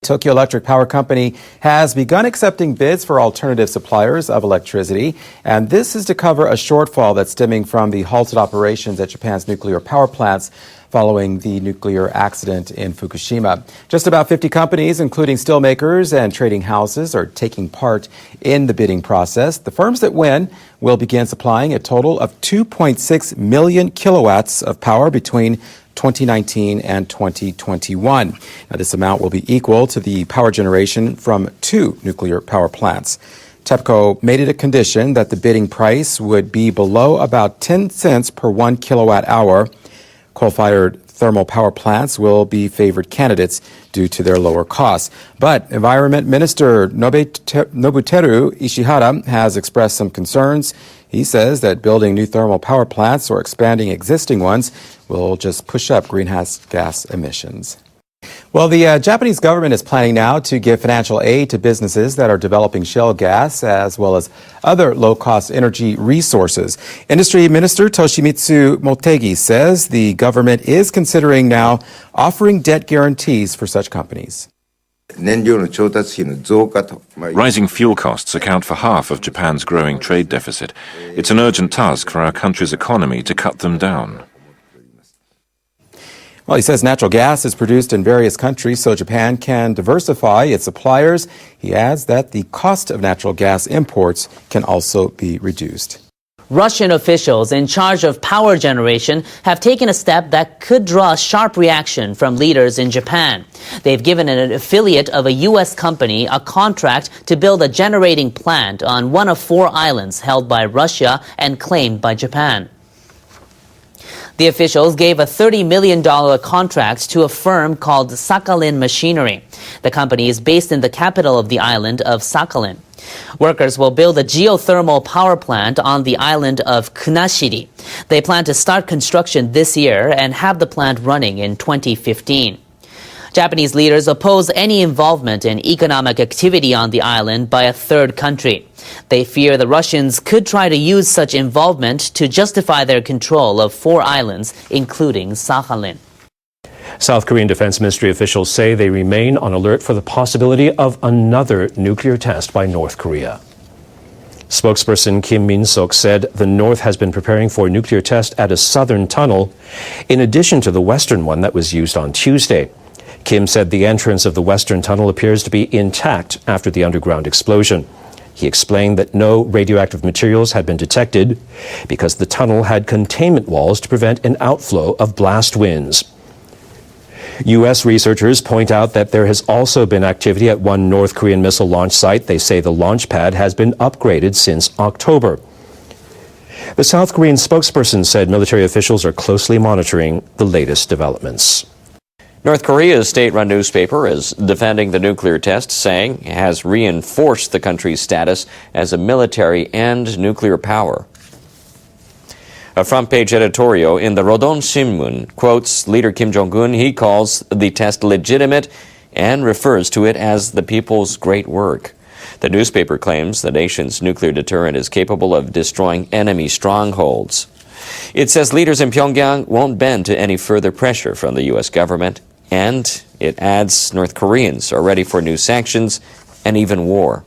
Tokyo Electric Power Company has begun accepting bids for alternative suppliers of electricity, and this is to cover a shortfall that's stemming from the halted operations at Japan's nuclear power plants following the nuclear accident in Fukushima. Just about 50 companies, including steelmakers and trading houses, are taking part in the bidding process. The firms that win will begin supplying a total of 2.6 million kilowatts of power between 2019 and 2021. Now, this amount will be equal to the power generation from 2 nuclear power plants. TEPCO made it a condition that the bidding price would be below about 10 cents per 1 kilowatt hour. Coal-fired thermal power plants will be favored candidates due to their lower costs. But Environment Minister Nobuteru Ishihara has expressed some concerns. He says that building new thermal power plants or expanding existing ones will just push up greenhouse gas emissions. Well, the Japanese government is planning now to give financial aid to businesses that are developing shale gas as well as other low-cost energy resources. Industry Minister Toshimitsu Motegi says the government is considering now offering debt guarantees for such companies. Rising fuel costs account for half of Japan's growing trade deficit. It's an urgent task for our country's economy to cut them down. Well, he says natural gas is produced in various countries, so Japan can diversify its suppliers. He adds that the cost of natural gas imports can also be reduced. Russian officials in charge of power generation have taken a step that could draw a sharp reaction from leaders in Japan. They've given an affiliate of a U.S. company a contract to build a generating plant on one of 4 islands held by Russia and claimed by Japan. The officials gave a $30 million contract to a firm called Sakhalin Machinery. The company is based in the capital of the island of Sakhalin. Workers will build a geothermal power plant on the island of Kunashiri. They plan to start construction this year and have the plant running in 2015. Japanese leaders oppose any involvement in economic activity on the island by a third country. They fear the Russians could try to use such involvement to justify their control of 4 islands, including Sakhalin. South Korean Defense Ministry officials say they remain on alert for the possibility of another nuclear test by North Korea. Spokesperson Kim Min-sok said the North has been preparing for a nuclear test at a southern tunnel, in addition to the western one that was used on Tuesday. Kim said the entrance of the western tunnel appears to be intact after the underground explosion. He explained that no radioactive materials had been detected because the tunnel had containment walls to prevent an outflow of blast winds. U.S. researchers point out that there has also been activity at one North Korean missile launch site. They say the launch pad has been upgraded since October. The South Korean spokesperson said military officials are closely monitoring the latest developments. North Korea's state-run newspaper is defending the nuclear test, saying it has reinforced the country's status as a military and nuclear power. A front-page editorial in the Rodon Shinmun quotes leader Kim Jong-un. He calls the test legitimate and refers to it as the people's great work. The newspaper claims the nation's nuclear deterrent is capable of destroying enemy strongholds. It says leaders in Pyongyang won't bend to any further pressure from the U.S. government, and it adds North Koreans are ready for new sanctions and even war.